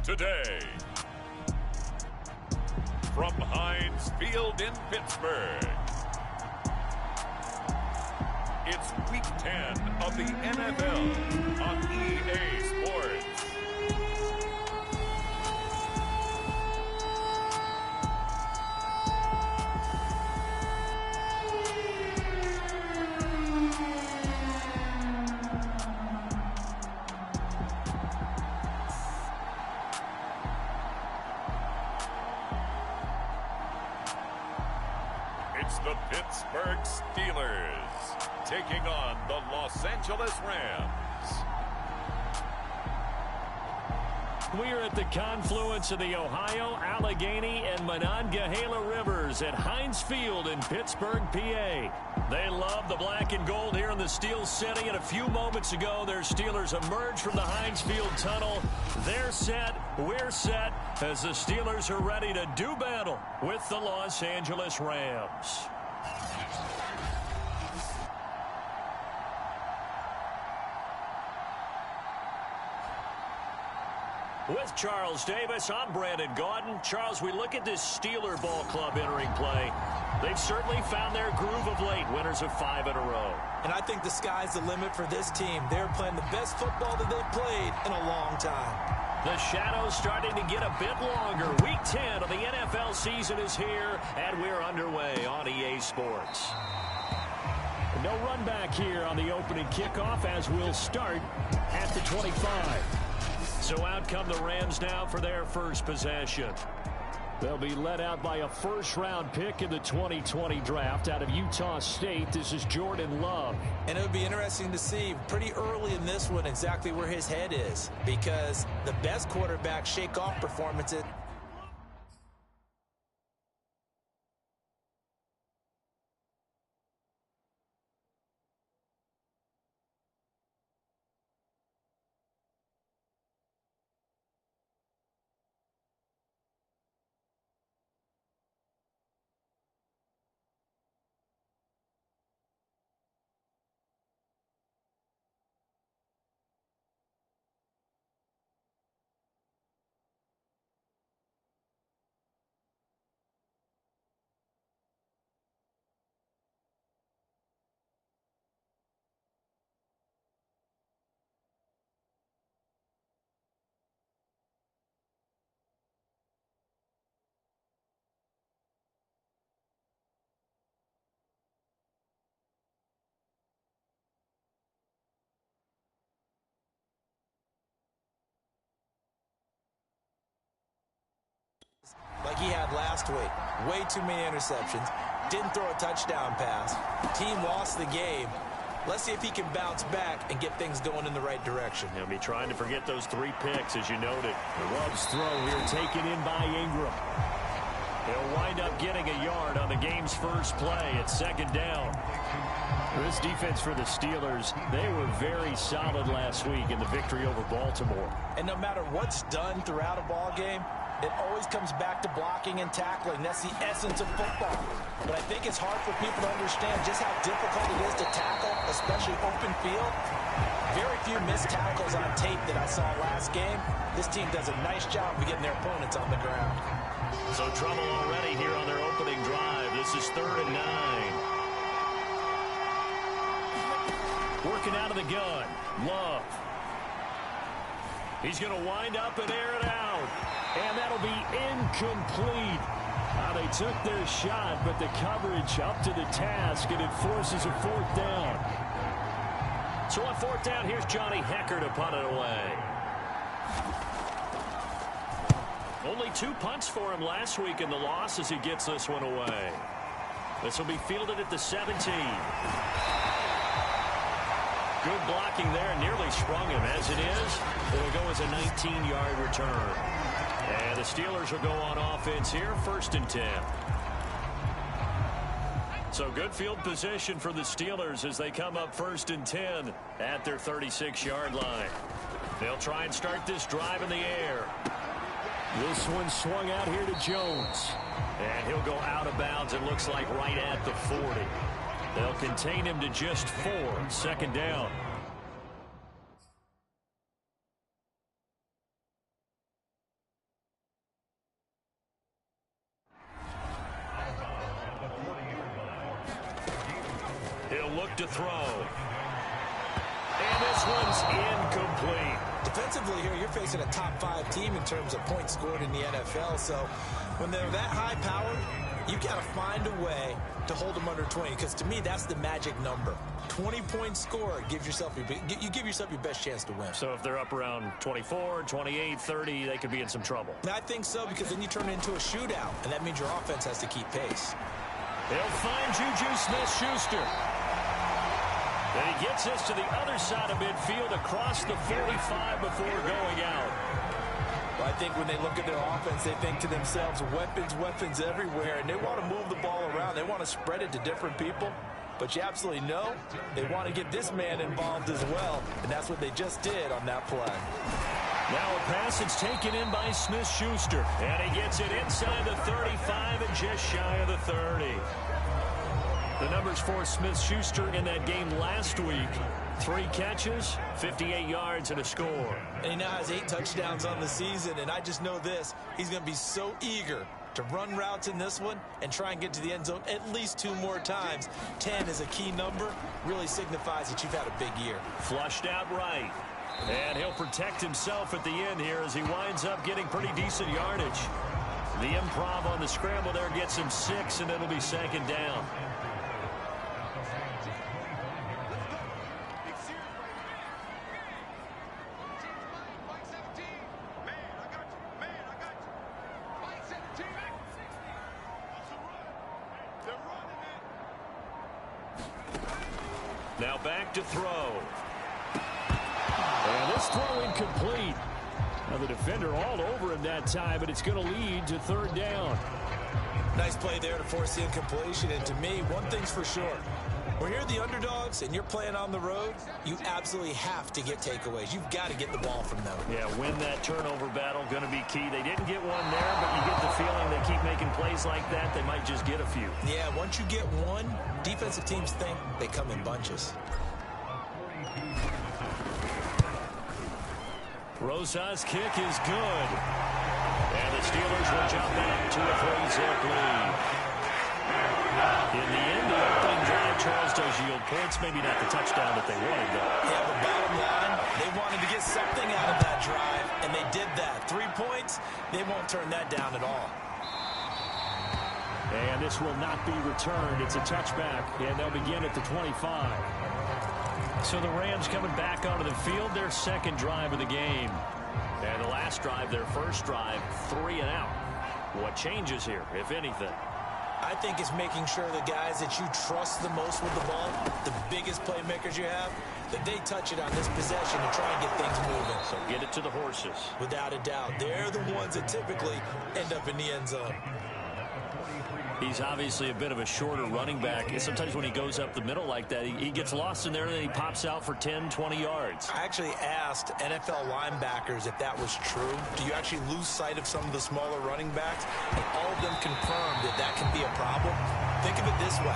today. From Heinz Field in Pittsburgh, it's Week 10 of the NFL on EA Sports. It's the Pittsburgh Steelers taking on the Los Angeles Rams. We are at the confluence of the Ohio, Allegheny, and Monongahela Rivers at Heinz Field in Pittsburgh, PA. They love the black and gold here in the Steel City, and a few moments ago, their Steelers emerged from the Heinz Field tunnel. They're set, we're set, as the Steelers are ready to do battle with the Los Angeles Rams. With Charles Davis, I'm Brandon Gaudin. Charles, we look at this Steeler ball club entering play. They've certainly found their groove of late, winners of 5 in a row. And I think the sky's the limit for this team. They're playing the best football that they've played in a long time. The shadow's starting to get a bit longer. Week 10 of the NFL season is here, and we're underway on EA Sports. No run back here on the opening kickoff as we'll start at the 25. So out come the Rams now for their first possession. They'll be led out by a first-round pick in the 2020 draft out of Utah State. This is Jordan Love. And it would be interesting to see pretty early in this one exactly where his head is, because the best quarterback shake-off performances. Like he had last week. Way too many interceptions. Didn't throw a touchdown pass. Team lost the game. Let's see if he can bounce back and get things going in the right direction. He'll be trying to forget those 3 picks, as you noted. Love's throw here taken in by Ingram. He'll wind up getting a yard on the game's first play at 2nd down. This defense for the Steelers, they were very solid last week in the victory over Baltimore. And no matter what's done throughout a ball game, it always comes back to blocking and tackling. That's the essence of football. But I think it's hard for people to understand just how difficult it is to tackle, especially open field. Very few missed tackles on tape that I saw last game. This team does a nice job of getting their opponents on the ground. So trouble already here on their opening drive. This is 3rd and 9. Working out of the gun. Love. He's going to wind up and air it out. And that'll be incomplete. They took their shot, but the coverage up to the task, and it forces a 4th down. So on 4th down, here's Johnny Hecker to punt it away. Only 2 punts for him last week in the loss as he gets this one away. This will be fielded at the 17. Good blocking there, nearly sprung him. As it is, it'll go as a 19-yard return. And the Steelers will go on offense here, 1st and 10. So good field position for the Steelers as they come up 1st and 10 at their 36-yard line. They'll try and start this drive in the air. This one swung out here to Jones. And he'll go out of bounds, it looks like right at the 40. They'll contain him to just 4, 2nd down. look to throw. And this one's incomplete. Defensively here, you're facing a top 5 team in terms of points scored in the NFL. So when they're that high powered, you got to find a way to hold them under 20. Because to me, that's the magic number. 20 points scored gives yourself you give yourself your best chance to win. So if they're up around 24, 28, 30, they could be in some trouble. I think so, because then you turn it into a shootout, and that means your offense has to keep pace. They'll find Juju Smith-Schuster. And he gets this to the other side of midfield across the 45 before going out. Well, I think when they look at their offense, they think to themselves, weapons everywhere, and they want to move the ball around. They want to spread it to different people. But you absolutely know they want to get this man involved as well, and that's what they just did on that play. Now a pass that's taken in by Smith-Schuster, and he gets it inside the 35 and just shy of the 30. The numbers for Smith-Schuster in that game last week: 3 catches, 58 yards, and a score. And he now has 8 touchdowns on the season, and I just know this: he's going to be so eager to run routes in this one and try and get to the end zone at least 2 more times. 10 is a key number, really signifies that you've had a big year. Flushed out right. And he'll protect himself at the end here as he winds up getting pretty decent yardage. The improv on the scramble there gets him 6, and it'll be 2nd down. Now back to throw. And this throw incomplete. Now the defender all over him that time, but it's going to lead to 3rd down. Nice play there to force the incompletion. And to me, one thing's for sure: when you're the underdogs and you're playing on the road, you absolutely have to get takeaways. You've got to get the ball from them. Yeah, win that turnover battle, going to be key. They didn't get one there, but you get the feeling they keep making plays like that, they might just get a few. Yeah, once you get one, defensive teams think they come in bunches. Rosa's kick is good. And the Steelers will jump back to a 3-zip lead. In the end, the opening drive, Charles, does yield points. Maybe not the touchdown that they wanted, though. Yeah, but bottom line, they wanted to get something out of that drive, and they did that. 3 points, they won't turn that down at all. And this will not be returned. It's a touchback, and they'll begin at the 25. So the Rams coming back onto the field, their 2nd drive of the game. And the last drive, their 1st drive, 3 and out. What changes here, if anything? I think it's making sure the guys that you trust the most with the ball, the biggest playmakers you have, that they touch it on this possession and try and get things moving. So get it to the horses. Without a doubt. They're the ones that typically end up in the end zone. He's obviously a bit of a shorter running back. Sometimes when he goes up the middle like that, he gets lost in there and then he pops out for 10, 20 yards. I actually asked NFL linebackers if that was true. Do you actually lose sight of some of the smaller running backs? And all of them confirmed that that can be a problem. Think of it this way: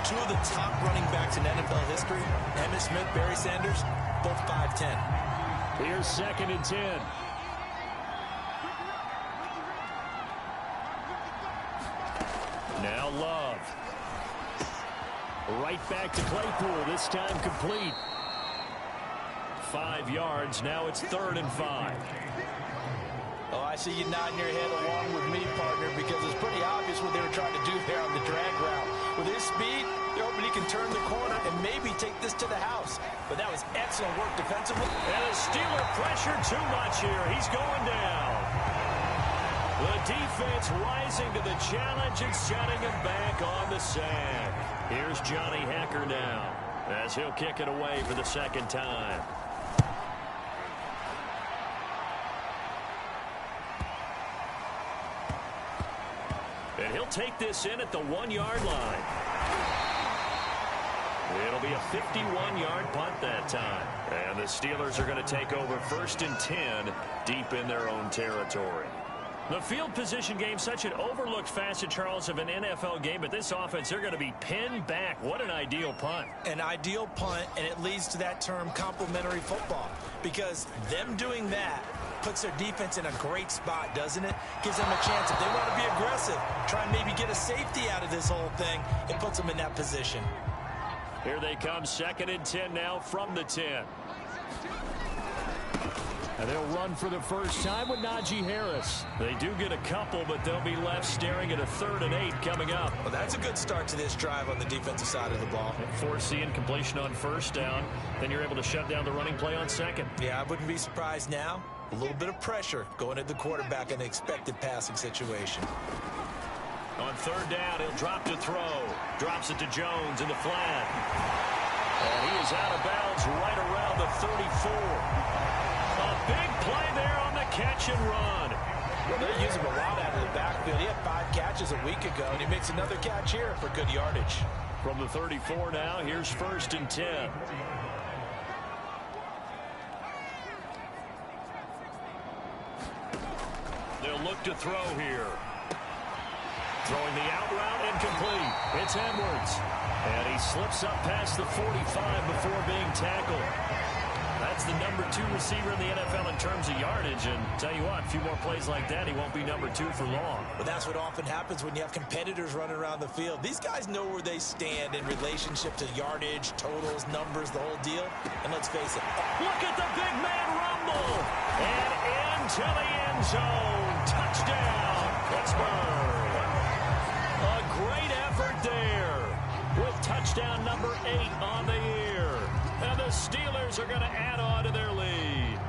2 of the top running backs in NFL history, Emmitt Smith, Barry Sanders, both 5'10". Here's 2nd and 10. Now Love. Right back to Claypool, this time complete. 5 yards, now it's 3rd and 5. Oh, I see you nodding your head along with me, partner, because it's pretty obvious what they were trying to do there on the drag route. With his speed, they're hoping he can turn the corner and maybe take this to the house. But that was excellent work defensively. And the Steeler pressure too much here. He's going down. The defense rising to the challenge and setting him back on the sack. Here's Johnny Hekker now as he'll kick it away for the 2nd time. And he'll take this in at the 1-yard line. It'll be a 51-yard punt that time. And the Steelers are going to take over 1st and 10 deep in their own territory. The field position game, such an overlooked facet, Charles, of an NFL game, but this offense, they're going to be pinned back. What an ideal punt. An ideal punt, and it leads to that term complementary football, because them doing that puts their defense in a great spot, doesn't it? Gives them a chance. If they want to be aggressive, try and maybe get a safety out of this whole thing, it puts them in that position. Here they come, 2nd and 10 now from the 10. And they'll run for the first time with Najee Harris. They do get a couple, but they'll be left staring at a 3rd and 8 coming up. Well, that's a good start to this drive on the defensive side of the ball. Force the incompletion on 1st down. Then you're able to shut down the running play on 2nd. Yeah, I wouldn't be surprised now. A little bit of pressure going at the quarterback in an expected passing situation. On 3rd down, he'll drop to throw. Drops it to Jones in the flat. And he is out of bounds right around the 34. A big play there on the catch and run. Well, they're using him a lot out of the backfield. He had 5 catches a week ago, and he makes another catch here for good yardage. From the 34 now, here's 1st and 10. They'll look to throw here. Throwing the out route incomplete. It's Edwards. And he slips up past the 45 before being tackled. That's the number 2 receiver in the NFL in terms of yardage. And tell you what, a few more plays like that, he won't be number 2 for long. But that's what often happens when you have competitors running around the field. These guys know where they stand in relationship to yardage, totals, numbers, the whole deal. And let's face it. Look at the big man rumble. And into the end zone. Touchdown, Pittsburgh. A great effort there with touchdown number 8 on the year. And the Steelers are going to add on to their lead.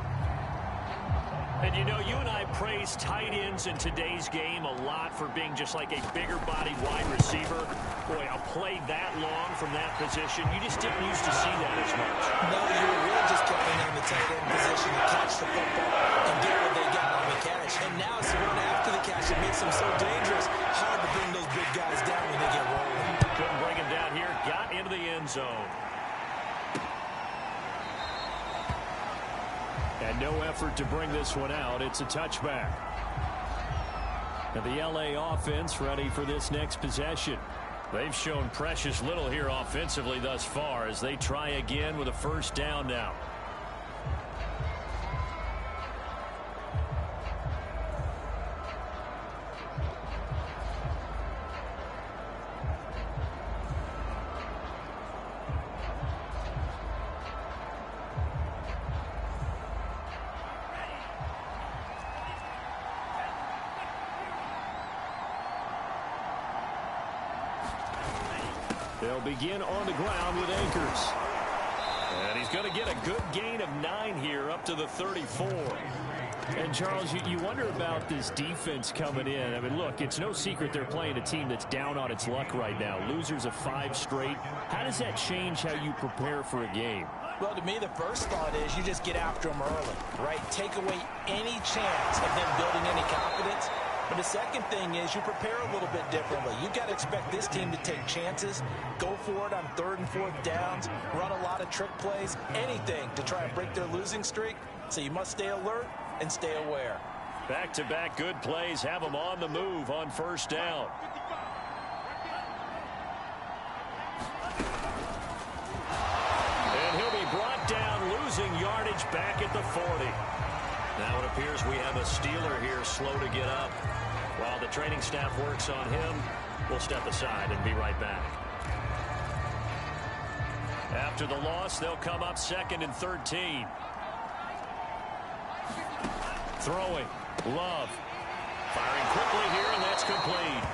And you know, you and I praise tight ends in today's game a lot for being just like a bigger body wide receiver. Boy, a play that long from that position, you just didn't used to see that as much. No, you were really just counting on the tight end position to catch the football and get what they got on the catch. And now it's the run after the catch that makes them so dangerous. Hard to bring those big guys down when they get rolling. Couldn't bring him down here. Got into the end zone. And no effort to bring this one out. It's a touchback. And the LA offense ready for this next possession. They've shown precious little here offensively thus far as they try again with a 1st down now. They'll begin on the ground with Akers. And he's going to get a good gain of 9 here up to the 34. And, Charles, you wonder about this defense coming in. I mean, look, it's no secret they're playing a team that's down on its luck right now. Losers of 5 straight. How does that change how you prepare for a game? Well, to me, the first thought is you just get after them early, right? Take away any chance of them building any confidence. But the second thing is you prepare a little bit differently. You've got to expect this team to take chances, go for it on 3rd and 4th downs, run a lot of trick plays, anything to try and break their losing streak. So you must stay alert and stay aware. Back-to-back good plays have them on the move on 1st down. And he'll be brought down, losing yardage back at the 40. Now it appears we have a Steeler here slow to get up. While the training staff works on him, we'll step aside and be right back. After the loss, they'll come up 2nd and 13. Throwing. Love. Firing quickly here, and that's complete.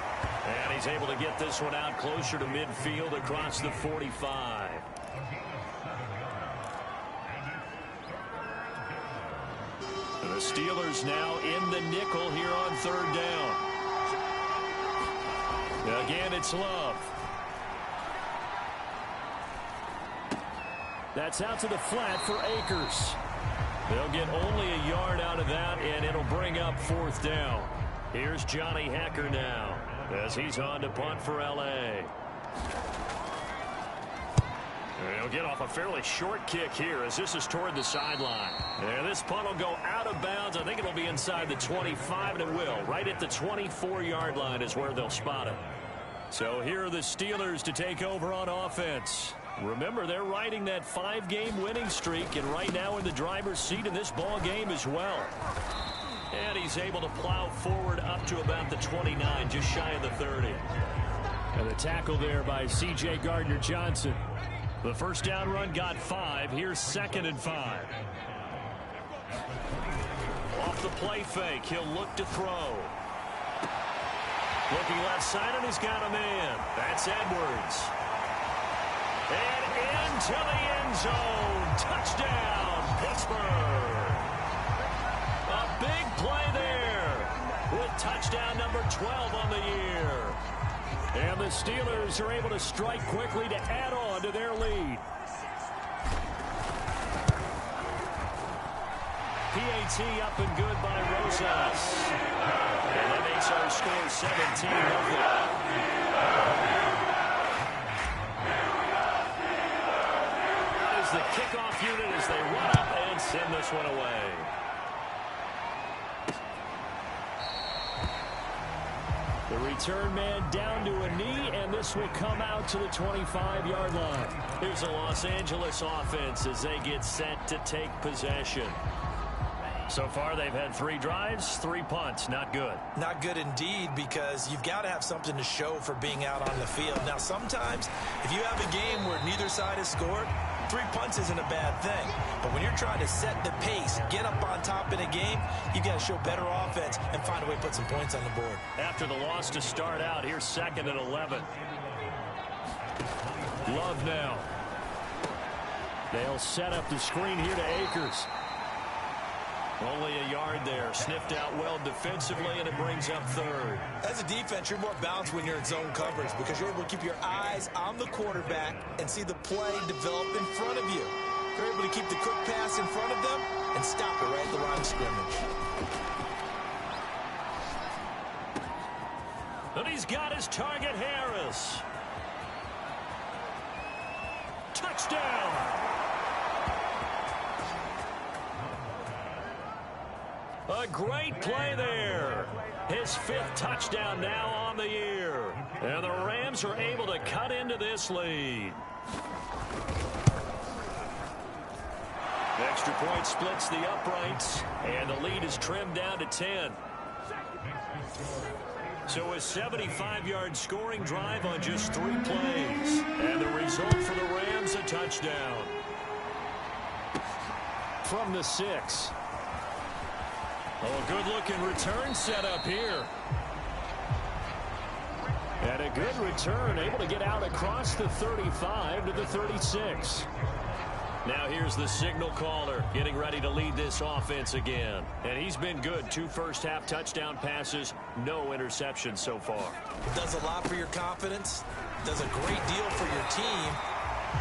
And he's able to get this one out closer to midfield across the 45. The Steelers now in the nickel here on 3rd down. Again, it's Love. That's out to the flat for Akers. They'll get only a yard out of that, and it'll bring up 4th down. Here's Johnny Hacker now as he's on to punt for L.A. He'll get off a fairly short kick here as this is toward the sideline. And this punt will go out of bounds. I think it'll be inside the 25, and it will. Right at the 24-yard line is where they'll spot it. So here are the Steelers to take over on offense. Remember, they're riding that 5-game winning streak, and right now in the driver's seat in this ball game as well. And he's able to plow forward up to about the 29, just shy of the 30. And the tackle there by C.J. Gardner-Johnson. The first down run got 5. Here's 2nd and 5. Off the play fake, he'll look to throw. Looking left side, and he's got a man. That's Edwards. And into the end zone. Touchdown, Pittsburgh. A big play there with touchdown number 12 on the year. And the Steelers are able to strike quickly to add on to their lead. PAT up and good by Rosas. And that makes our score 17-0. As the kickoff unit as they run up and send this one away. The return man down to a knee, and this will come out to the 25-yard line. Here's the Los Angeles offense as they get set to take possession. So far, they've had 3 drives, 3 punts. Not good. Not good indeed, because you've got to have something to show for being out on the field. Now, sometimes, if you have a game where neither side has scored, 3 punts isn't a bad thing. But when you're trying to set the pace, get up on top in a game, you've got to show better offense and find a way to put some points on the board. After the loss to start out, here's 2nd and 11. Love now. They'll set up the screen here to Akers. Only a yard there. Sniffed out well defensively, and it brings up 3rd. As a defense, you're more balanced when you're in zone coverage because you're able to keep your eyes on the quarterback and see the play develop in front of you. You're able to keep the quick pass in front of them and stop it right at the line of scrimmage. And he's got his target, Harris. Touchdown! A great play there. His 5th touchdown now on the year. And the Rams are able to cut into this lead. The extra point splits the uprights, and the lead is trimmed down to 10. So a 75-yard scoring drive on just 3 plays. And the result for the Rams, a touchdown. From the 6. Oh, a good-looking return set up here. And a good return, able to get out across the 35 to the 36. Now here's the signal caller getting ready to lead this offense again. And he's been good. 2 first-half touchdown passes, no interceptions so far. Does a lot for your confidence, does a great deal for your team,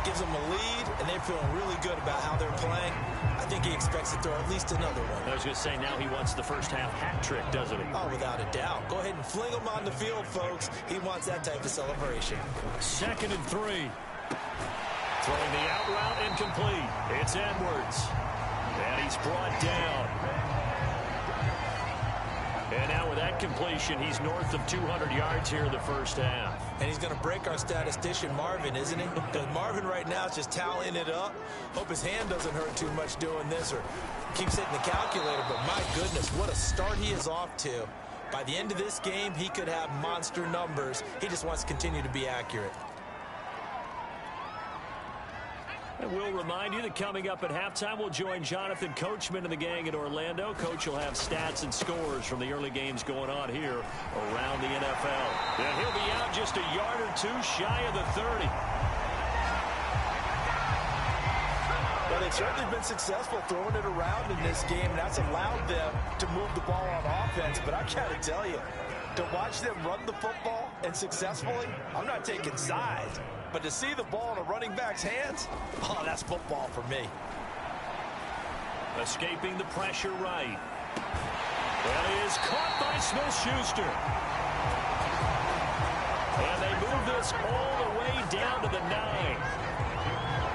gives them a lead, and they're feeling really good about how they're playing. I think he expects to throw at least another one. I was going to say, now he wants the first-half hat trick, doesn't he? Oh, without a doubt. Go ahead and fling him on the field, folks. He wants that type of celebration. 2nd and 3. Throwing the out route incomplete. It's Edwards. And he's brought down. And now with that completion, he's north of 200 yards here in the first half. And he's going to break our statistician, Marvin, isn't he? Because Marvin right now is just tallying it up. Hope his hand doesn't hurt too much doing this or keeps hitting the calculator. But my goodness, what a start he is off to. By the end of this game, he could have monster numbers. He just wants to continue to be accurate. And we'll remind you that coming up at halftime, we'll join Jonathan Coachman and the gang in Orlando. Coach will have stats and scores from the early games going on here around the NFL. And he'll be out just a yard or 2 shy of the 30. Well, they've certainly been successful throwing it around in this game, and that's allowed them to move the ball on offense. But I got to tell you, to watch them run the football and successfully, I'm not taking sides. But to see the ball in a running back's hands, oh, that's football for me. Escaping the pressure right. Well, he is caught by Smith-Schuster. And they move this all the way down to the 9.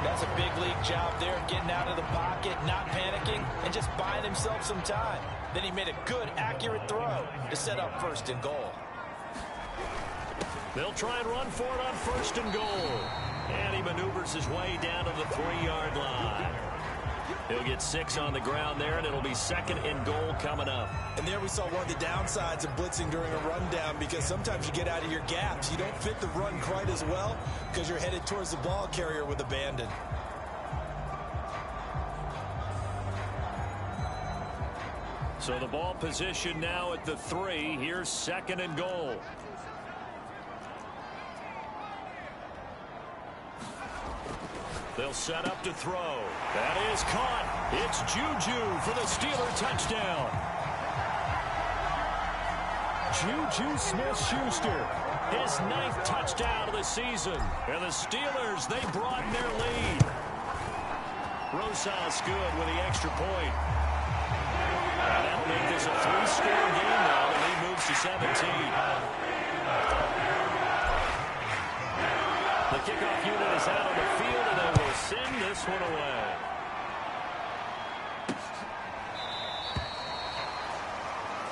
That's a big league job there, getting out of the pocket, not panicking, and just buying himself some time. Then he made a good, accurate throw to set up 1st and goal. They'll try and run for it on 1st and goal. And he maneuvers his way down to the 3-yard line. He'll get 6 on the ground there, and it'll be 2nd and goal coming up. And there we saw one of the downsides of blitzing during a rundown, because sometimes you get out of your gaps. You don't fit the run quite as well because you're headed towards the ball carrier with abandon. So the ball position now at the 3. Here's 2nd and goal. They'll set up to throw. That is caught. It's Juju for the Steeler touchdown. Juju Smith-Schuster, his 9th touchdown of the season. And the Steelers, they broaden their lead. Rosas good with the extra point. And that'll make this a 3-score game now. The lead moves to 17. The kickoff unit is out on the field, and they will send this one away.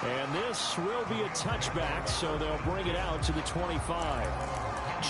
And this will be a touchback, so they'll bring it out to the 25.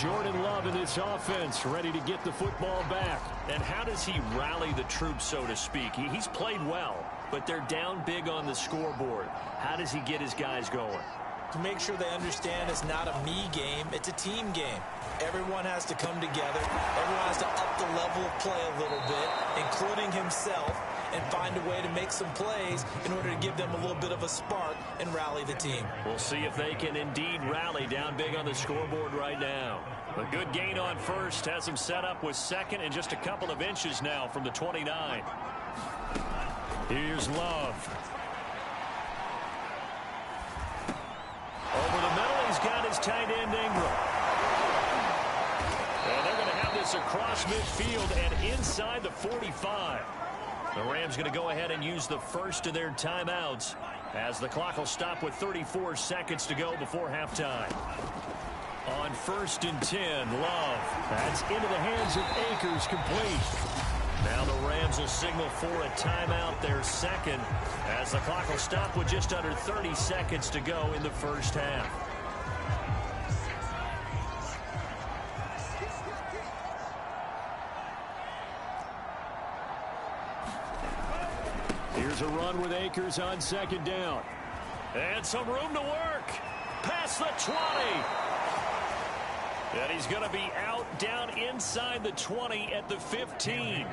Jordan Love in this offense, ready to get the football back. And how does he rally the troops, so to speak? He's played well, but they're down big on the scoreboard. How does he get his guys going? To make sure they understand it's not a me game, it's a team game. Everyone has to come together. Everyone has to up the level of play a little bit, including himself, and find a way to make some plays in order to give them a little bit of a spark and rally the team. We'll see if they can indeed rally down big on the scoreboard right now. A good gain on first has them set up with 2nd and just a couple of inches now from the 29. Here's Love. Over the middle, he's got his tight end Ingram. And they're going to have this across midfield and inside the 45. The Rams going to go ahead and use the first of their timeouts as the clock will stop with 34 seconds to go before halftime. On 1st and 10, Love. That's into the hands of Akers, complete. Now the Rams will signal for a timeout, their 2nd, as the clock will stop with just under 30 seconds to go in the first half. Here's a run with Akers on 2nd down. And some room to work. Past the 20. And he's going to be out down inside the 20 at the 15.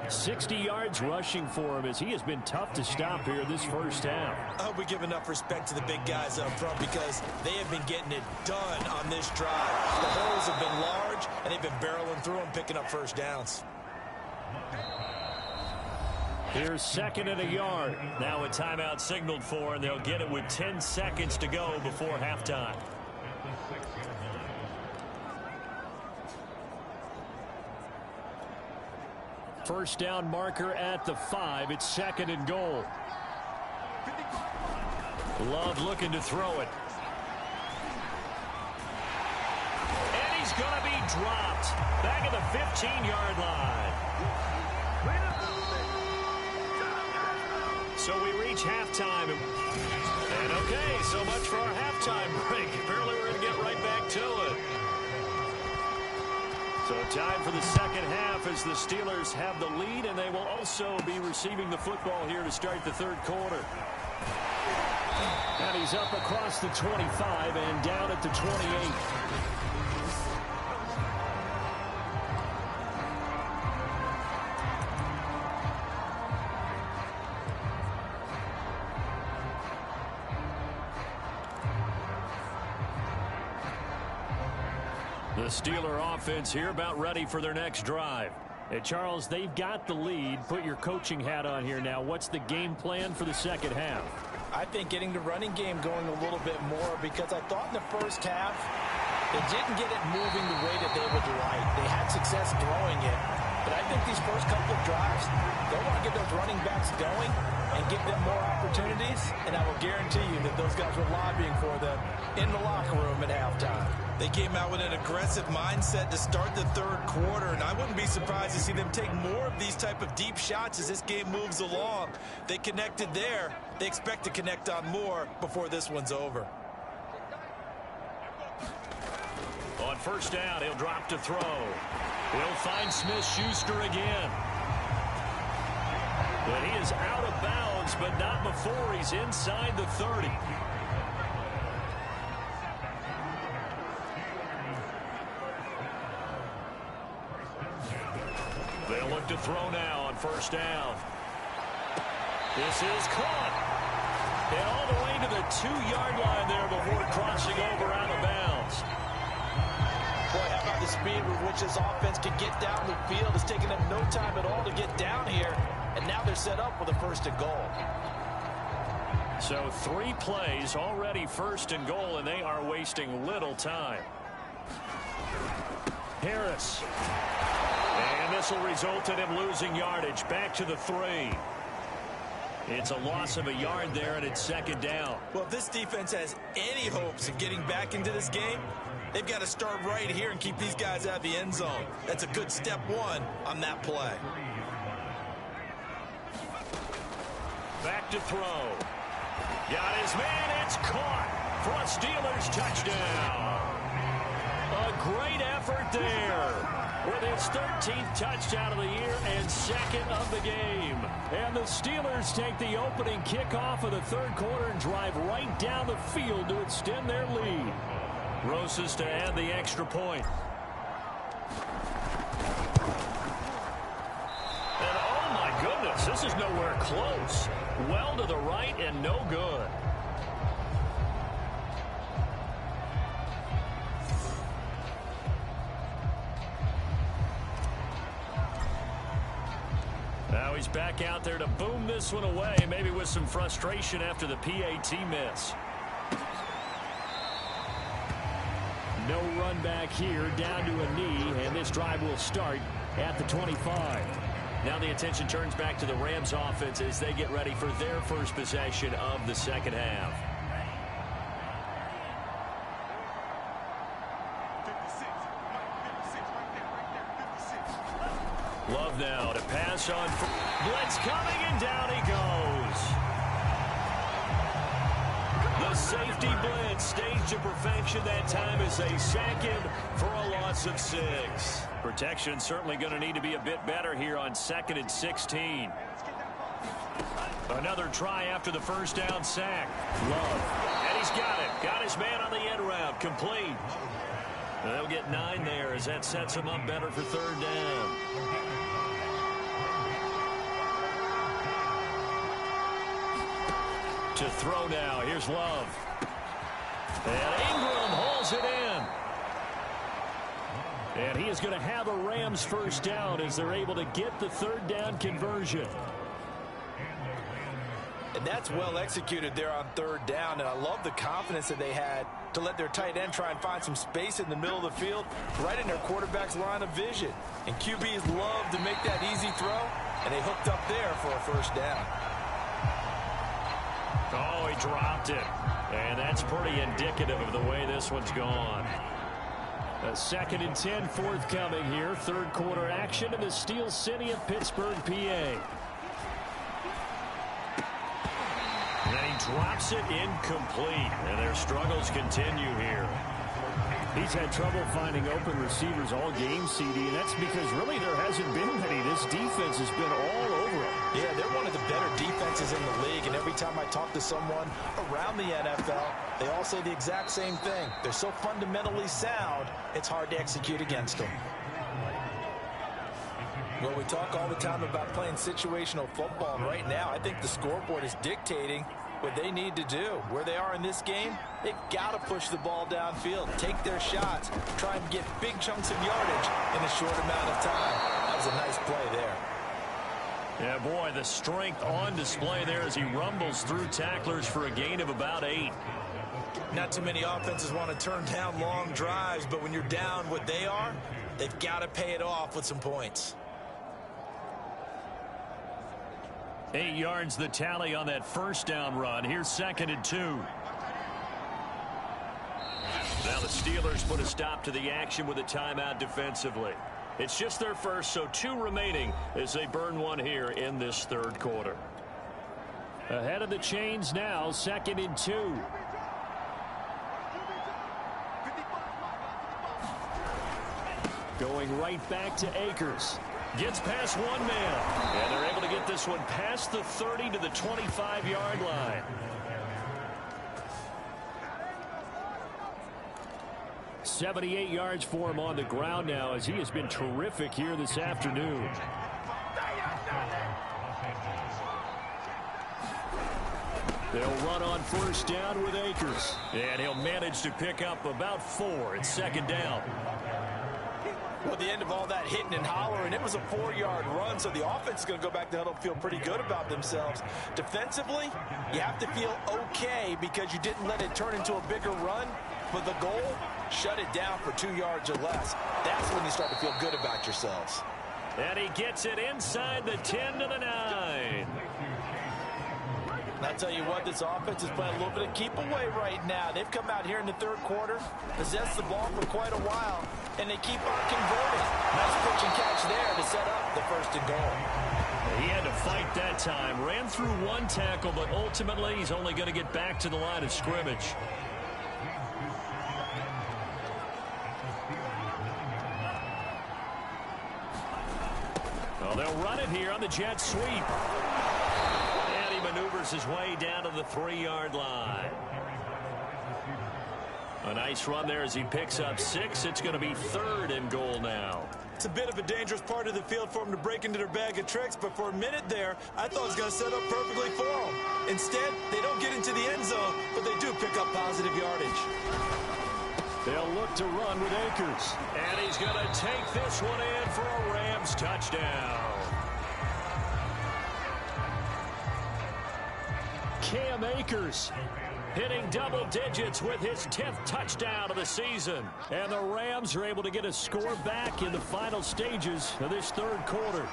60 yards rushing for him as he has been tough to stop here this first half. I hope we give enough respect to the big guys up front because they have been getting it done on this drive. The holes have been large, and they've been barreling through them, picking up first downs. Here's 2nd and a yard. Now a timeout signaled for, and they'll get it with 10 seconds to go before halftime. First down marker at the 5. It's 2nd and goal. Love looking to throw it. And he's going to be dropped back at the 15-yard line. So we reach halftime. And okay, so much for our halftime break. Apparently we're going to get right back to it. So time for the second half as the Steelers have the lead, and they will also be receiving the football here to start the third quarter. And he's up across the 25 and down at the 28. The Steeler offense here about ready for their next drive. Hey, Charles, they've got the lead. Put your coaching hat on here now. What's the game plan for the second half? I think getting the running game going a little bit more because I thought in the first half they didn't get it moving the way that they would like. They had success throwing it. But I think these first couple of drives, they want to get those running backs going and give them more opportunities. And I will guarantee you that those guys were lobbying for them in the locker room at halftime. They came out with an aggressive mindset to start the third quarter, and I wouldn't be surprised to see them take more of these type of deep shots as this game moves along. They connected there. They expect to connect on more before this one's over. On first down, he'll drop to throw. He'll find Smith-Schuster again. And he is out of bounds, but not before he's inside the 30. They'll look to throw now on first down. This is caught. And all the way to the 2-yard line there before crossing over out of bounds. Boy, how about the speed with which this offense can get down the field? It's taken them no time at all to get down here. And now they're set up with a 1st and goal. So 3 plays already 1st and goal, and they are wasting little time. Harris. And this will result in him losing yardage. Back to the 3. It's a loss of a yard there, and it's 2nd down. Well, if this defense has any hopes of getting back into this game, they've got to start right here and keep these guys out of the end zone. That's a good step 1 on that play. Back to throw. Got his man. It's caught for a Steelers touchdown. A great effort there with his 13th touchdown of the year and 2nd of the game. And the Steelers take the opening kickoff of the 3rd quarter and drive right down the field to extend their lead. Roses to add the extra point. And oh my goodness, this is nowhere close. Well to the right and no good. Now he's back out there to boom this one away, maybe with some frustration after the PAT miss. No run back here, down to a knee, and this drive will start at the 25. Now the attention turns back to the Rams offense as they get ready for their first possession of the 2nd half. Love now to pass on. Blitz coming, and down he goes. The safety blitz staged to perfection that time as they sack him for a loss of 6. Protection certainly going to need to be a bit better here on 2nd and 16. Another try after the 1st down sack. Love. And he's got it. Got his man on the end route. Complete. And they'll get 9 there as that sets him up better for 3rd down. To throw now. Here's Love. And Ingram hauls it in. And he is going to have a Rams 1st down as they're able to get the 3rd down conversion. And that's well executed there on 3rd down. And I love the confidence that they had to let their tight end try and find some space in the middle of the field, right in their quarterback's line of vision. And QBs love to make that easy throw, and they hooked up there for a 1st down. Oh, he dropped it. And that's pretty indicative of the way this one's gone. A 2nd and 10 forthcoming here. 3rd quarter action in the Steel City of Pittsburgh, PA. And then he drops it incomplete. And their struggles continue here. He's had trouble finding open receivers all game, CD, and that's because really there hasn't been many. This defense has been all over him. Yeah, they're one of the better defenses in the league, and every time I talk to someone around the NFL, they all say the exact same thing. They're so fundamentally sound, it's hard to execute against them. Well, we talk all the time about playing situational football, and right now I think the scoreboard is dictating what they need to do. Where they are in this game, they've got to push the ball downfield, take their shots, try and get big chunks of yardage in a short amount of time. That was a nice play there. Yeah, boy, the strength on display there as he rumbles through tacklers for a gain of about 8. Not too many offenses want to turn down long drives, but when you're down what they are, they've got to pay it off with some points. 8 yards the tally on that 1st down run. Here's 2nd and 2. Now the Steelers put a stop to the action with a timeout defensively. It's just their first, so 2 remaining as they burn one here in this 3rd quarter. Ahead of the chains now, 2nd and 2. Going right back to Akers. Gets past one man. And they're able to get this one past the 30 to the 25-yard line. 78 yards for him on the ground now, as he has been terrific here this afternoon. They'll run on first down with Akers. And he'll manage to pick up about 4. It's second down. Well, at the end of all that hitting and hollering, it was a 4-yard run, so the offense is going to go back to huddle and feel pretty good about themselves. Defensively, you have to feel okay because you didn't let it turn into a bigger run. But the goal, shut it down for 2 yards or less. That's when you start to feel good about yourselves. And he gets it inside the 10 to the 9. And I'll tell you what, this offense is playing a little bit of keep away right now. They've come out here in the third quarter, possessed the ball for quite a while, and they keep on converting. Nice pitch and catch there to set up the first and goal. He had to fight that time. Ran through one tackle, but ultimately he's only going to get back to the line of scrimmage. Well, they'll run it here on the jet sweep. And he maneuvers his way down to the 3-yard line. A nice run there as he picks up 6. It's going to be 3rd and goal now. It's a bit of a dangerous part of the field for them to break into their bag of tricks, but for a minute there, I thought it was going to set up perfectly for them. Instead, they don't get into the end zone, but they do pick up positive yardage. They'll look to run with Akers. And he's going to take this one in for a Rams touchdown. Cam Akers hitting double digits with his 10th touchdown of the season. And the Rams are able to get a score back in the final stages of this third quarter.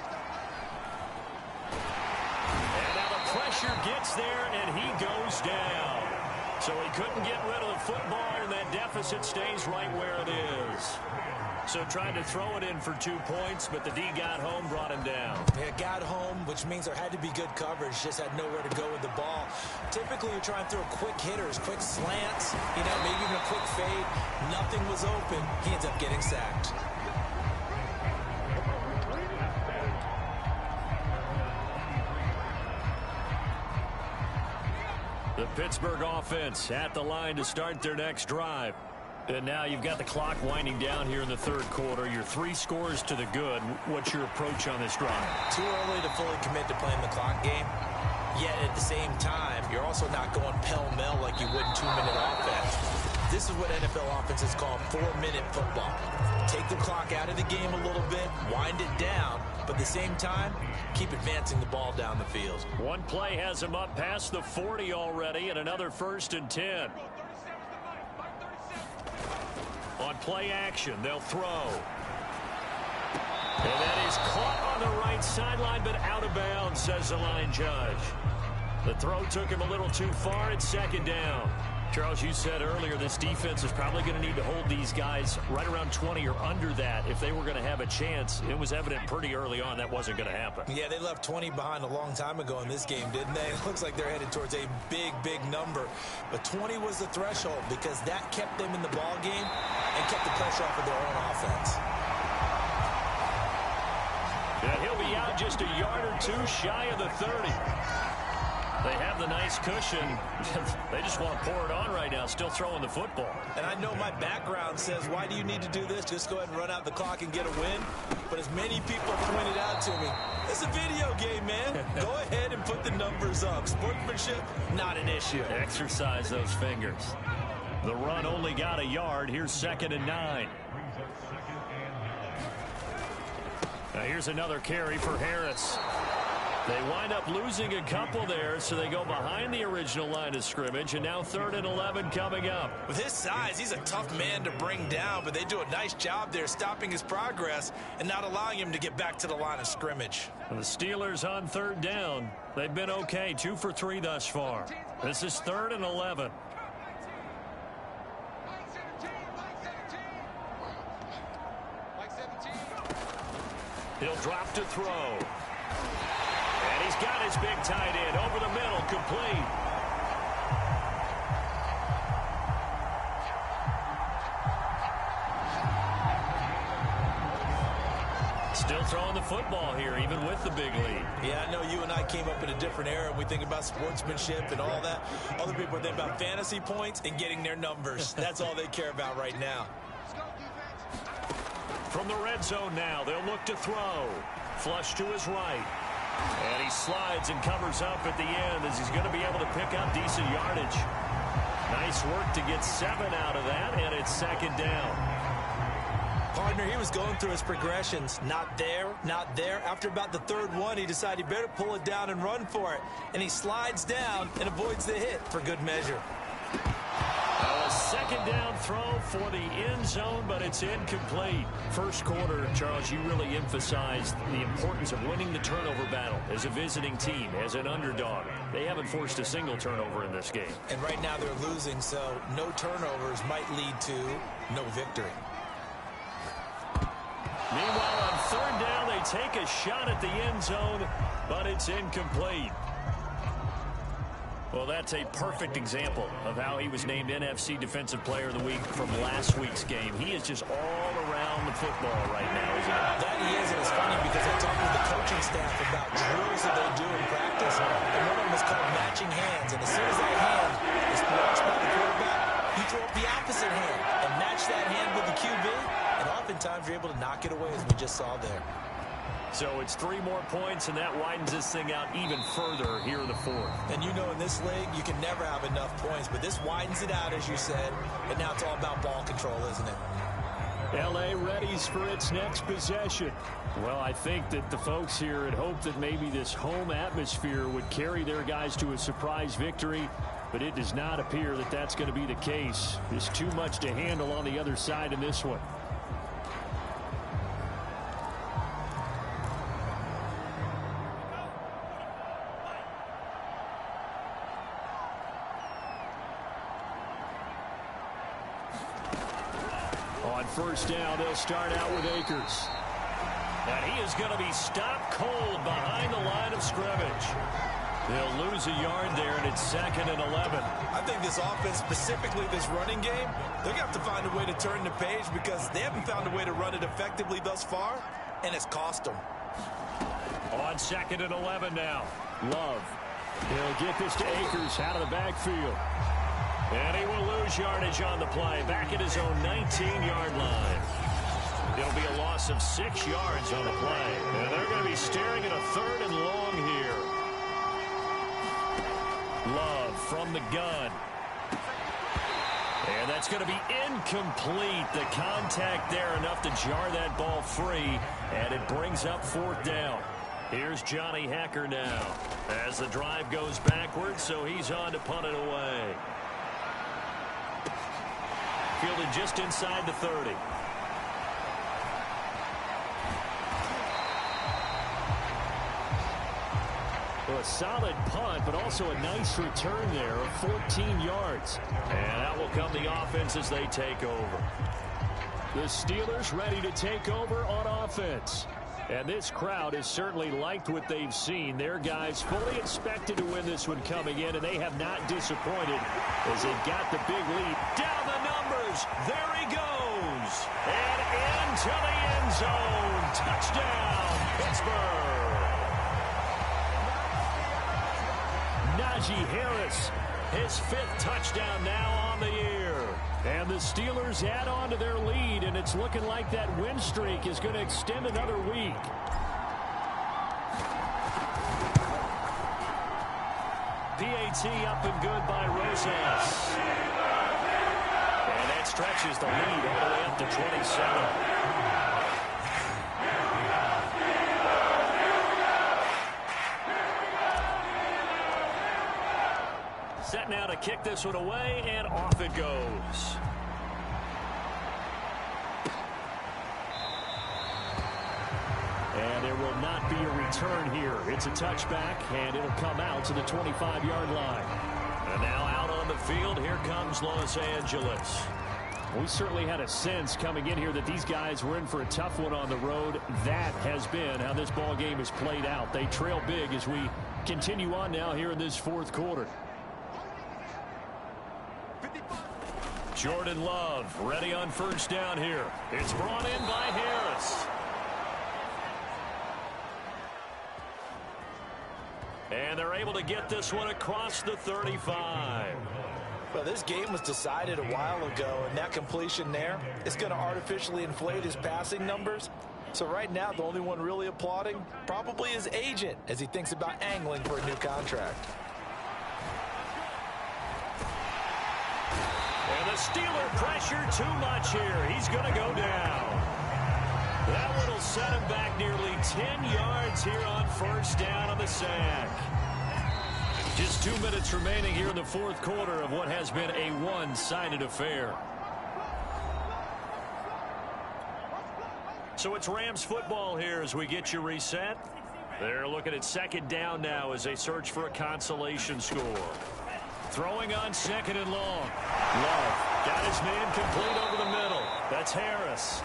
And now the pressure gets there, and he goes down. So he couldn't get rid of the football, and that deficit stays right where it is. So tried to throw it in for 2 points, but the D got home, brought him down. Yeah, got home, which means there had to be good coverage. Just had nowhere to go with the ball. Typically, you're trying to throw quick hitters, quick slants, maybe even a quick fade. Nothing was open. He ends up getting sacked. The Pittsburgh offense at the line to start their next drive. And now you've got the clock winding down here in the third quarter. You're 3 scores to the good. What's your approach on this drive? Too early to fully commit to playing the clock game. Yet at the same time, you're also not going pell-mell like you would in 2-minute offense. This is what NFL offenses call 4-minute football. Take the clock out of the game a little bit, wind it down, but at the same time, keep advancing the ball down the field. One play has him up past the 40 already, and another 1st and 10. On play action, they'll throw. And that is caught on the right sideline, but out of bounds, says the line judge. The throw took him a little too far. It's second down. Charles, you said earlier this defense is probably going to need to hold these guys right around 20 or under that if they were going to have a chance. It was evident pretty early on that wasn't going to happen. Yeah, they left 20 behind a long time ago in this game, didn't they? It looks like they're headed towards a big, big number. But 20 was the threshold because that kept them in the ball game and kept the pressure off of their own offense. And he'll be out just a yard or 2 shy of the 30. They have the nice cushion. They just want to pour it on right now, still throwing the football. And I know my background says, why do you need to do this? Just go ahead and run out the clock and get a win. But as many people pointed out to me, it's a video game, man. Go ahead and put the numbers up. Sportsmanship, not an issue. Exercise those fingers. The run only got a yard. Here's 2nd and 9. Now here's another carry for Harris. They wind up losing a couple there, so they go behind the original line of scrimmage, and now 3rd and 11 coming up. With his size, he's a tough man to bring down, but they do a nice job there stopping his progress and not allowing him to get back to the line of scrimmage. And the Steelers on 3rd down. They've been okay, 2 for 3 thus far. This is 3rd and 11. He'll drop to throw. And he's got his big tight end over the middle, complete. Still throwing the football here, even with the big lead. Yeah, I know you and I came up in a different era, and we think about sportsmanship and all that. Other people think about fantasy points and getting their numbers. That's all they care about right now. From the red zone now, they'll look to throw. Flush to his right. And he slides and covers up at the end as he's going to be able to pick up decent yardage. Nice work to get 7 out of that, and it's second down. Partner, he was going through his progressions. Not there, not there. After about the third one, he decided he better pull it down and run for it. And he slides down and avoids the hit for good measure. A second down throw for the end zone, but it's incomplete. First quarter, Charles, you really emphasized the importance of winning the turnover battle as a visiting team, as an underdog. They haven't forced a single turnover in this game. And right now they're losing, so no turnovers might lead to no victory. Meanwhile, on third down, they take a shot at the end zone, but it's incomplete. Well, that's a perfect example of how he was named NFC Defensive Player of the Week from last week's game. He is just all around the football right now, isn't he? That he is, and it's funny because I talked with the coaching staff about drills that they do in practice, and one of them is called matching hands. And as soon as that hand is watched by the quarterback, you throw up the opposite hand and match that hand with the QB, and oftentimes you're able to knock it away, as we just saw there. So it's 3 more points, and that widens this thing out even further here in the fourth. And you know in this league, you can never have enough points, but this widens it out, as you said, and now it's all about ball control, isn't it? L.A. readies for its next possession. Well, I think that the folks here had hoped that maybe this home atmosphere would carry their guys to a surprise victory, but it does not appear that that's going to be the case. There's too much to handle on the other side in this one. On first down, they'll start out with Akers. And he is going to be stopped cold behind the line of scrimmage. They'll lose a yard there, and it's 2nd and 11. I think this offense, specifically this running game, they're going to have to find a way to turn the page because they haven't found a way to run it effectively thus far, and it's cost them. On 2nd and 11 now. Love. He'll get this to Akers out of the backfield. And he will lose yardage on the play, back at his own 19-yard line. It'll be a loss of 6 yards on the play. And they're going to be staring at a 3rd and long here. Love from the gun. And that's going to be incomplete. The contact there enough to jar that ball free. And it brings up 4th down. Here's Johnny Hacker now as the drive goes backwards, so he's on to punt it away. Fielded just inside the 30. Well, a solid punt, but also a nice return there of 14 yards. And out will come the offense as they take over. The Steelers ready to take over on offense. And this crowd has certainly liked what they've seen. Their guys fully expected to win this one coming in, and they have not disappointed as they got the big lead. Down the numbers. There he goes. And into the end zone. Touchdown, Pittsburgh. Najee Harris, his 5th touchdown now on the year. And the Steelers add on to their lead, and it's looking like that win streak is going to extend another week. PAT up and good by Rosas. And that stretches the lead all the way up to 27. Set now to kick this one away, and off it goes. And there will not be a return here. It's a touchback, and it'll come out to the 25-yard line. And now out on the field, here comes Los Angeles. We certainly had a sense coming in here that these guys were in for a tough one on the road. That has been how this ball game has played out. They trail big as we continue on now here in this 4th quarter. Jordan Love ready on first down here. It's brought in by Harris. And they're able to get this one across the 35. Well, this game was decided a while ago, and that completion there is going to artificially inflate his passing numbers. So right now, the only one really applauding probably his agent as he thinks about angling for a new contract. And the Steeler pressure too much here. He's going to go down. That one will set him back nearly 10 yards here on first down on the sack. Just 2 minutes remaining here in the fourth quarter of what has been a one-sided affair. So it's Rams football here as we get you reset. They're looking at second down now as they search for a consolation score. Throwing on second and long. Love got his man complete over the middle. That's Harris.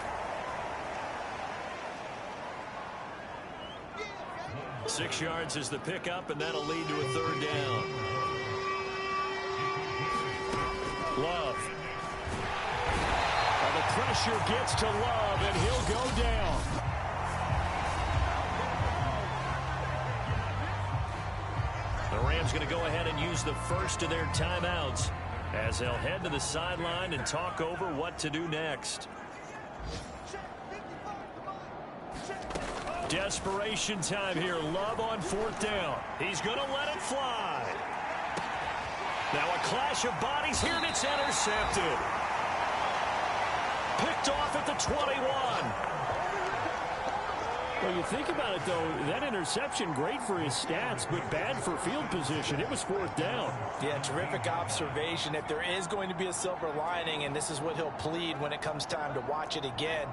6 yards is the pickup, and that'll lead to a third down. Love. And the pressure gets to Love, and he'll go down. The Rams going to go ahead and use the first of their timeouts as they'll head to the sideline and talk over what to do next. Desperation time here. Love on fourth down. He's going to let it fly. Now a clash of bodies here, and it's intercepted. Picked off at the 21. Well, you think about it, though, that interception, great for his stats, but bad for field position. It was fourth down. Yeah, terrific observation. If there is going to be a silver lining, and this is what he'll plead when it comes time to watch it again,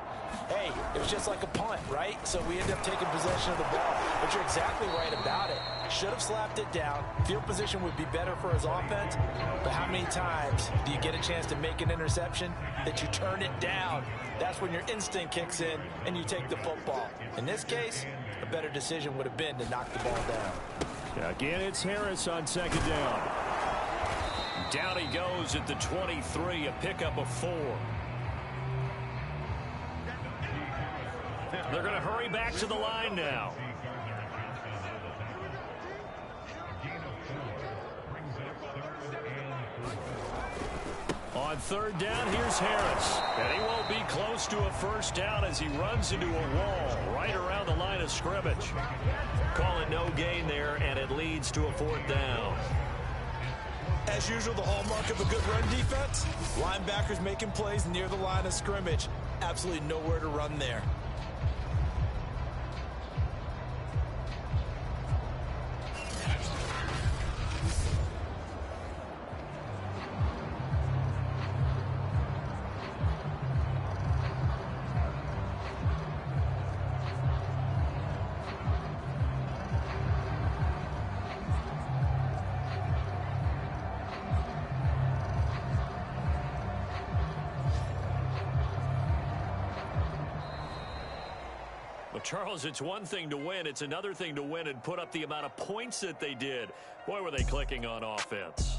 hey, it was just like a punt, right? So we end up taking possession of the ball. But you're exactly right about it. Should have slapped it down. Field position would be better for his offense. But how many times do you get a chance to make an interception that you turn it down? That's when your instinct kicks in and you take the football. In this case, a better decision would have been to knock the ball down. Again, it's Harris on second down. Down he goes at the 23, a pickup of 4. They're going to hurry back to the line now. On third down, here's Harris. And he won't be close to a first down as he runs into a wall right around the line of scrimmage. Call it no gain there, and it leads to a fourth down. As usual, the hallmark of a good run defense, linebackers making plays near the line of scrimmage. Absolutely nowhere to run there. Charles, it's one thing to win. It's another thing to win and put up the amount of points that they did. Boy, were they clicking on offense.